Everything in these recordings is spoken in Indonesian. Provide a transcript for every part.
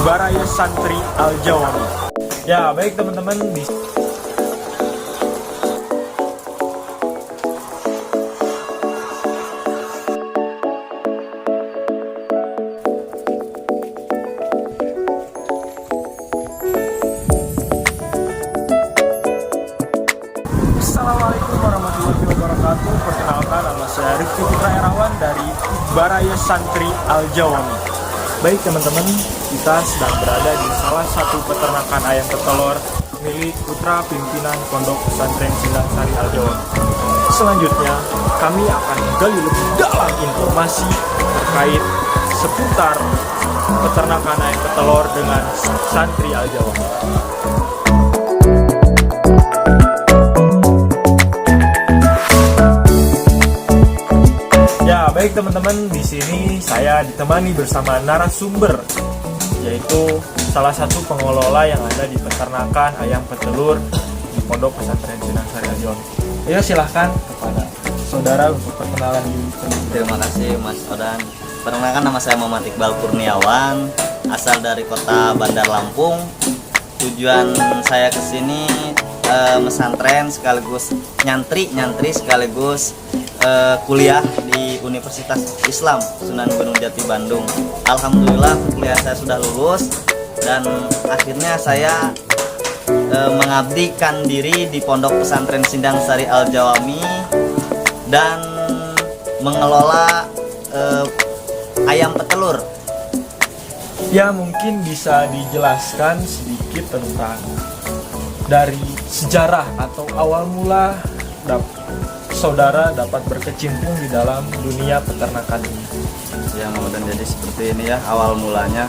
Baraya Santri Al-Jawami. Ya, baik teman-teman, Assalamualaikum warahmatullahi wabarakatuh. Perkenalkan, nama saya Rifki Putra Erawan dari Baraya Santri Al-Jawami. Baik teman-teman, kita sedang berada di salah satu peternakan ayam petelur milik putra pimpinan Pondok Pesantren Sindang Sari Al-Jawami. Selanjutnya, kami akan menggali lebih dalam informasi terkait seputar peternakan ayam petelur dengan Santri Al-Jawami. Ya, baik teman-teman, di sini saya ditemani bersama narasumber, yaitu salah satu pengelola yang ada di peternakan ayam petelur di Pondok Pesantren Sindang Sari Al-Jawami. Ya, silahkan kepada saudara untuk perkenalan diri. Terima kasih Mas Odan. Perkenalkan, nama saya Muhammad Iqbal Kurniawan, asal dari kota Bandar Lampung. Tujuan saya ke sini mesantren sekaligus nyantri sekaligus kuliah di Universitas Islam Sunan Gunung Jati Bandung. Alhamdulillah kuliah saya sudah lulus dan akhirnya saya mengabdikan diri di Pondok Pesantren Sindang Sari Al-Jawami dan mengelola ayam petelur. Ya, mungkin bisa dijelaskan sedikit tentang dari sejarah atau awal mula saudara dapat berkecimpung di dalam dunia peternakan ini. Ya, dan jadi seperti ini ya awal mulanya.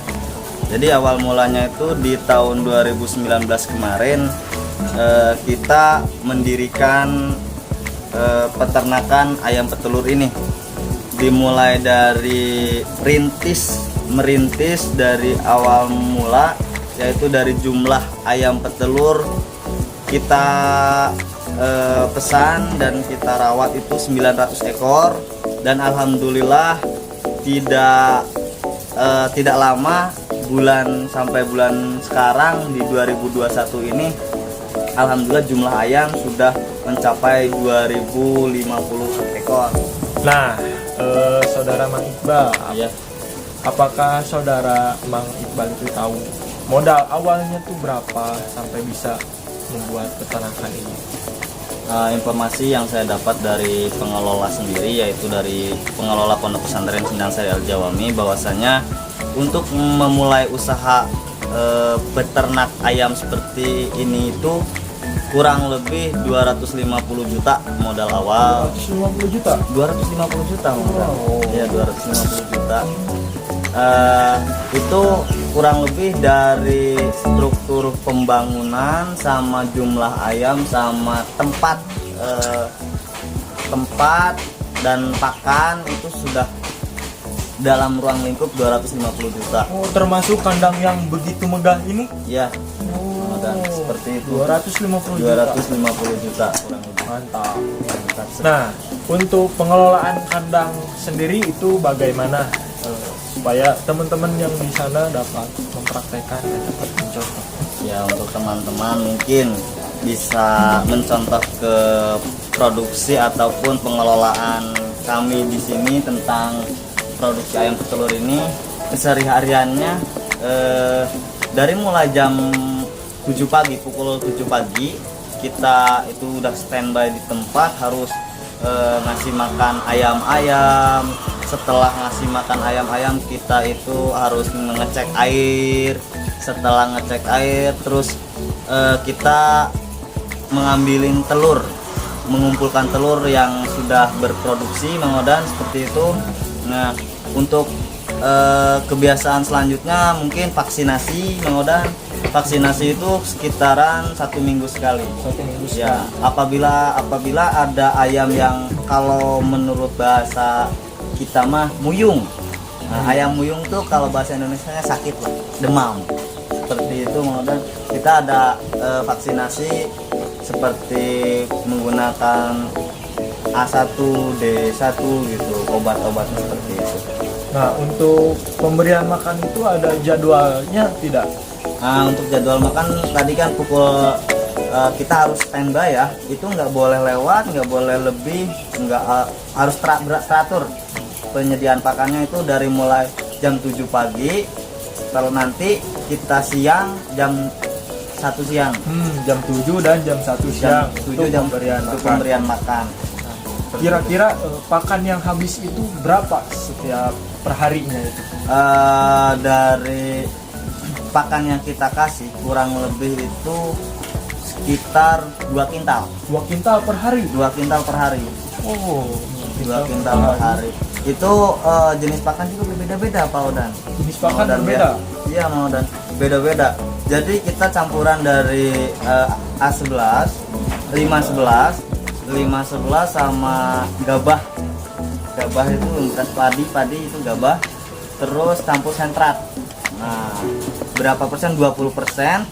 Jadi awal mulanya itu di tahun 2019 kemarin kita mendirikan peternakan ayam petelur ini. Dimulai dari merintis dari awal mula, yaitu dari jumlah ayam petelur kita pesan dan kita rawat itu 900 ekor, dan alhamdulillah tidak lama sampai bulan sekarang di 2021 ini alhamdulillah jumlah ayam sudah mencapai 2050 ekor. Nah, saudara Mang Iqbal, Ya. apakah saudara Mang Iqbal itu tahu modal awalnya tuh berapa sampai bisa membuat peternakan ini? Informasi yang saya dapat dari pengelola sendiri, yaitu dari pengelola Pondok Pesantren Sindang Sari Al-Jawami, bahwasanya untuk memulai usaha beternak ayam seperti ini itu kurang lebih 250 juta modal awal. 250 juta? 250 juta modal. Oh. Ya, 250 juta. Itu kurang lebih dari struktur pembangunan sama jumlah ayam sama tempat dan pakan itu sudah dalam ruang lingkup 250 juta. Oh, termasuk kandang yang begitu megah ini? Ya. Oh, Dan seperti itu 250 juta. 250 juta kurang lebih. Mantap. Nah, untuk pengelolaan kandang sendiri itu bagaimana supaya teman-teman yang di sana dapat mempraktekkan dan dapat mencontoh? Ya, untuk teman-teman mungkin bisa mencontoh ke produksi ataupun pengelolaan kami di sini tentang produksi ayam petelur ini. Kesehariannya dari mulai jam 7 pagi, pukul 7 pagi kita itu udah standby di tempat, harus ngasih makan ayam-ayam. Setelah ngasih makan ayam-ayam, kita itu harus mengecek air. Setelah ngecek air, terus kita mengambilin telur, mengumpulkan telur yang sudah berproduksi, mengodan seperti itu. Nah, untuk kebiasaan selanjutnya mungkin vaksinasi, mengodan. Vaksinasi itu sekitaran 1 minggu sekali. 1 minggu sekali. Ya, apabila ada ayam yang kalau menurut bahasa kita mah muyung. Nah, ayam muyung tuh kalau bahasa Indonesianya sakit, demam. Seperti itu, mengodan. Kita ada vaksinasi seperti menggunakan A1, D1 gitu, obat-obatnya seperti itu. Nah, untuk pemberian makan itu ada jadwalnya tidak? Nah, untuk jadwal makan tadi kan pukul kita harus standby ya. Itu nggak boleh lewat, nggak boleh lebih, nggak harus teratur. Penyediaan pakannya itu dari mulai jam 7 pagi, kalau nanti kita siang jam 1 siang. Jam 7 dan jam 1 siang. Jam 7 jam untuk pemberian makan. Kira-kira pakan yang habis itu berapa setiap perharinya itu? Dari pakan yang kita kasih kurang lebih itu sekitar 2 kintal. 2 kintal per hari? 2 kintal per hari. Oh, 2 kintal per hari. Itu jenis pakan juga berbeda-beda Pak Odan. Jenis pakan berbeda? Iya Pak Odan, beda-beda. Jadi kita campuran dari A11, 511, 511 sama gabah. Gabah itu bekas padi itu gabah. Terus campur sentrat. Nah, berapa persen? 20%,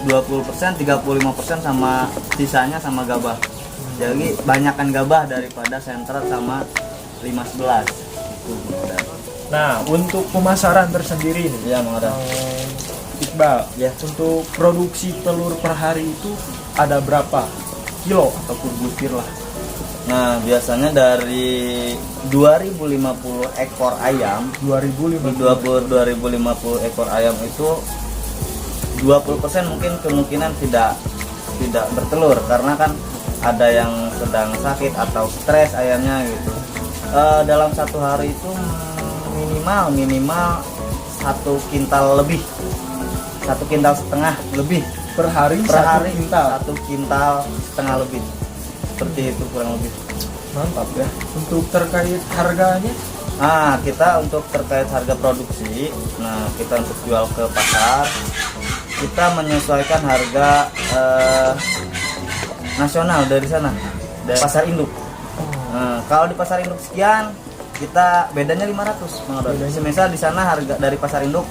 20%, 35% sama sisanya sama gabah. Jadi banyakkan gabah daripada sentrat sama 511. Itu. Nah, untuk pemasaran tersendiri nih, Iya, Bang Odan. Iqbal, Ya. untuk produksi telur per hari itu ada berapa kilo ataupun butir lah? Nah, biasanya dari 2050 ekor ayam, 2050 ekor ayam itu 20% mungkin kemungkinan tidak bertelur karena kan ada yang sedang sakit atau stres ayamnya gitu. Dalam satu hari itu minimal 1 kintal lebih, 1,5 kintal lebih Per hari per 1 hari, kintal. 1,5 kintal lebih, seperti itu kurang lebih. Mantap ya. Untuk terkait harganya? Kita untuk terkait harga produksi, kita untuk jual ke pasar, kita menyesuaikan harga nasional dari sana, dari pasar induk. Kalau di pasar induk sekian, kita bedanya 500. Semisal di sana harga dari pasar induk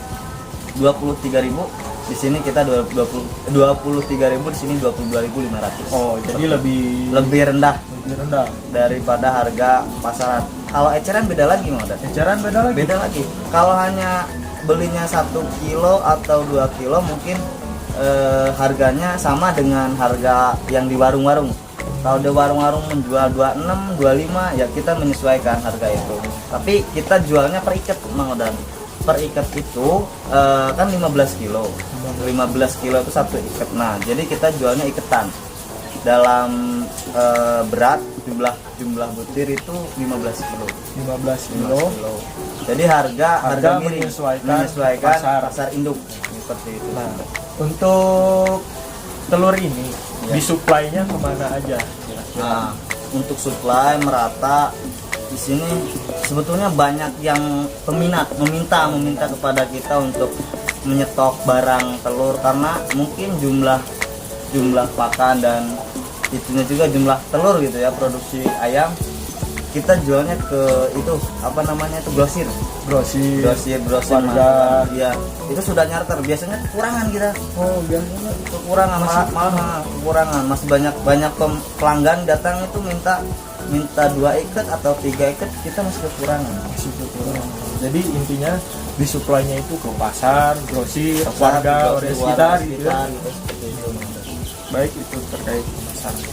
23.000, di sini kita 23.000, di sini 22.500. Oh, jadi lebih rendah rendah. daripada harga pasaran. Kalau eceran beda lagi, Mang Odan. Eceran beda lagi. Kalau hanya belinya 1 kilo atau 2 kilo mungkin harganya sama dengan harga yang di warung-warung. Kalau di warung-warung menjual 26, 25, ya kita menyesuaikan harga itu. Tapi kita jualnya per ikat, Mang Odan. Per ikat itu kan 15 kilo. 15 kilo itu 1 ikat. Nah, jadi kita jualnya iketan. Dalam berat jumlah butir itu 15 kilo. 15 kilo. Jadi harga miring menyesuaikan pasar induk seperti itu. Nah, untuk telur ini Ya. disuplainya kemana aja kira-kira? Nah, untuk supply merata di sini sebetulnya banyak yang meminta kepada kita untuk menyetok barang telur karena mungkin jumlah pakan dan itunya juga jumlah telur gitu ya, produksi ayam kita jualnya ke itu grosir Warga. ya, itu sudah nyarter, biasanya kekurangan kita. Oh, biasanya Kekurangan, malah kekurangan, masih banyak pelanggan datang itu minta 2 ikat atau 3 ikat, kita masih kekurangan. Jadi intinya disuplainya itu ke pasar, grosir, warga sekitar gitu ya. seperti itu. Baik, itu terkait pemasaran.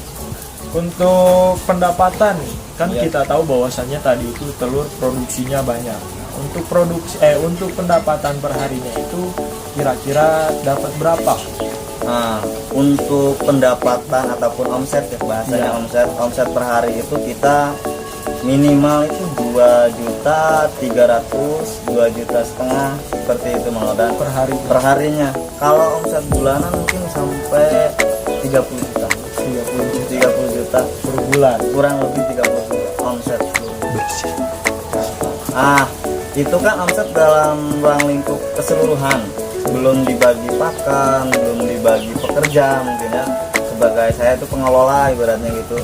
Untuk pendapatan nih, kan Ya. kita tahu bahwasannya tadi itu telur produksinya banyak. Untuk pendapatan per harinya itu kira-kira dapat berapa? Nah, untuk pendapatan ataupun omset ya bahasanya, Ya. omset per hari itu kita minimal itu 2.300.000, 2,5 juta seperti itu, Mang Odan. Per harinya. Kalau omset bulanan mungkin sampai 30 juta. 30 juta Per bulan. kurang lebih 30 juta omset. Itu kan omset dalam ruang lingkup keseluruhan, belum dibagi pakan, belum dibagi pekerja mungkin ya. Sebagai saya itu pengelola ibaratnya gitu.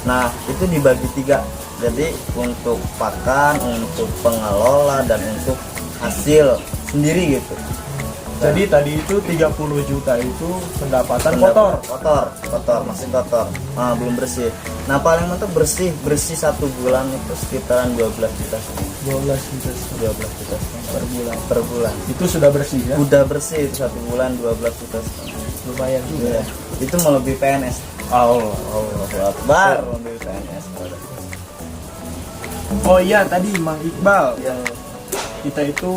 Nah, itu dibagi 3. Jadi untuk pakan, untuk pengelola, dan untuk hasil sendiri gitu. Jadi tadi itu 30 juta itu pendapatan kotor. Masih kotor. Belum bersih. Nah, paling mentok bersih 1 bulan itu sekitaran 12 juta. 12 12 juta per bulan. per bulan. Itu sudah bersih ya? Udah bersih itu 1 bulan 12 juta. Lumayan juga. Iya. Itu melebihi PNS. Allah Akbar, melebihi PNS. Oh iya tadi Mang Iqbal, Yang kita itu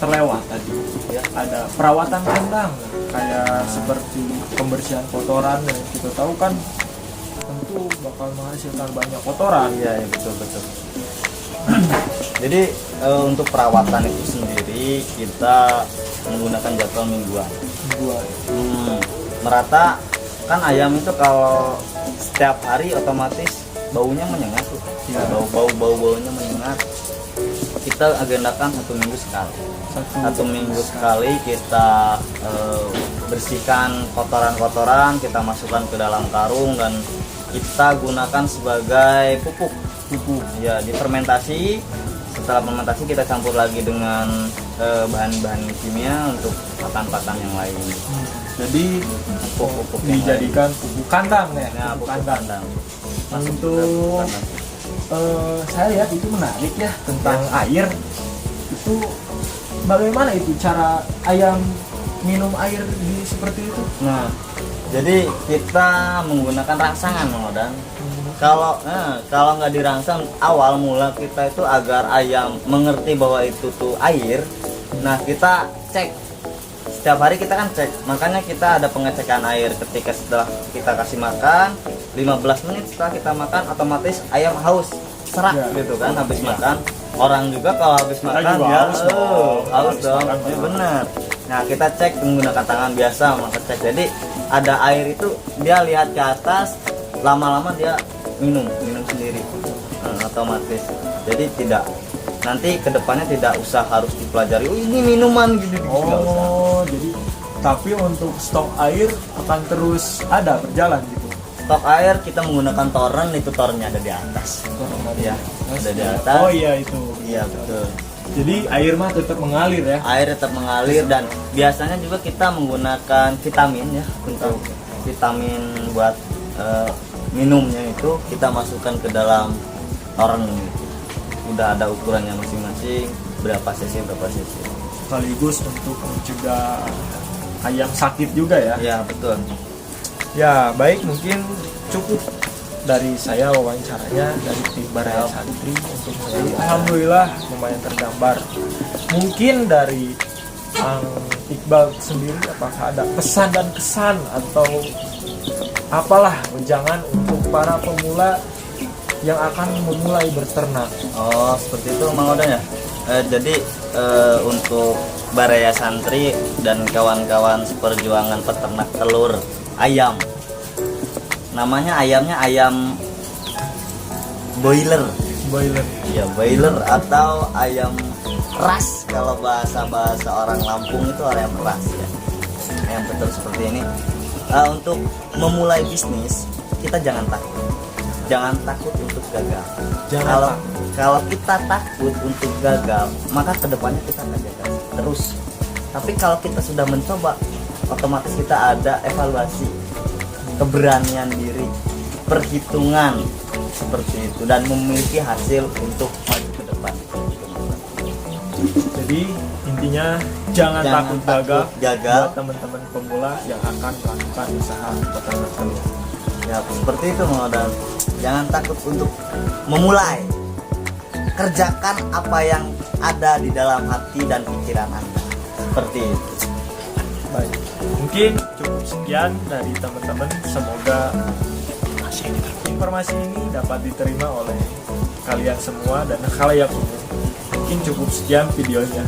terlewat tadi. ya, Ada perawatan kandang kayak seperti pembersihan kotoran yang kita tahu kan tentu bakal menghasilkan banyak kotoran. iya ya, betul. Jadi untuk perawatan itu sendiri kita menggunakan jadwal mingguan. Buat Merata kan ayam itu kalau setiap hari otomatis baunya menyengat tuh. Iya. Baunya menyengat. Kita agendakan 1 minggu sekali. Satu minggu sekali kita bersihkan kotoran-kotoran, kita masukkan ke dalam karung dan kita gunakan sebagai pupuk. Ya, difermentasi. Setelah fermentasi kita campur lagi dengan bahan-bahan kimia untuk pakan-pakan yang lain. Jadi Pupuk yang dijadikan pupuk kandang ya? lain. Ya, Pupuk pupuk kandang. Masuk Untuk ke pupuk kandang. Saya lihat itu menarik ya tentang air. Itu bagaimana itu cara ayam minum air seperti itu? Nah, jadi kita menggunakan rangsangan, Mang Odan. Kalau nggak dirangsang awal mula kita itu agar ayam mengerti bahwa itu tuh air. Nah, kita cek setiap hari, kita kan cek. Makanya kita ada pengecekan air ketika setelah kita kasih makan 15 menit setelah kita makan otomatis ayam haus serak Ya. gitu kan habis makan. Orang juga kalau habis makan juga ya haus dong. haus Habis dong. makan Ya, haus. benar. Nah, kita cek menggunakan tangan biasa, maka cek. Jadi ada air itu dia lihat ke atas, lama-lama dia minum sendiri. Otomatis. Jadi tidak, nanti kedepannya tidak usah harus dipelajari. Oh, ini minuman gitu. Nggak usah. Oh, jadi tapi untuk stok air akan terus ada berjalan gitu. Stok air kita menggunakan toren, itu torennya ada di atas. Ya, ada di atas. Oh iya itu. Iya, betul. Jadi air mah tetap mengalir ya. Air tetap mengalir dan biasanya juga kita menggunakan vitamin ya, untuk vitamin buat minumnya itu kita masukkan ke dalam toren gitu. Udah ada ukurannya masing-masing, berapa cc. Sekaligus untuk mencegah ayam sakit juga ya. Ya, betul. Ya baik, mungkin cukup dari saya wawancaranya dari tim Baraya Santri untuk hari ini. Alhamdulillah lumayan tergambar. Mungkin dari Iqbal sendiri apakah ada pesan dan kesan atau apalah jangan untuk para pemula yang akan memulai berternak? Oh, seperti itu Mang Odan ya. Jadi untuk Baraya Santri dan kawan-kawan seperjuangan peternak telur ayam, namanya ayamnya ayam boiler. Ya, boiler atau ayam ras, kalau bahasa orang Lampung itu ayam ras ya. Ayam betul seperti ini. Untuk memulai bisnis kita jangan takut untuk gagal. Kalau kita takut untuk gagal, maka kedepannya kita akan gagal terus. Tapi kalau kita sudah mencoba, otomatis kita ada evaluasi, keberanian diri, perhitungan seperti itu, dan memiliki hasil untuk maju ke depan. Jadi intinya jangan takut gagal. Buat teman-teman pemula yang akan melakukan usaha peternak telur. Ya, seperti itu Mang Odan. Jangan takut untuk memulai. Kerjakan apa yang ada di dalam hati dan pikiran Anda. Seperti itu. Baik, mungkin cukup sekian dari teman-teman. Semoga informasi ini dapat diterima oleh kalian semua dan khalayak umum. Mungkin cukup sekian videonya.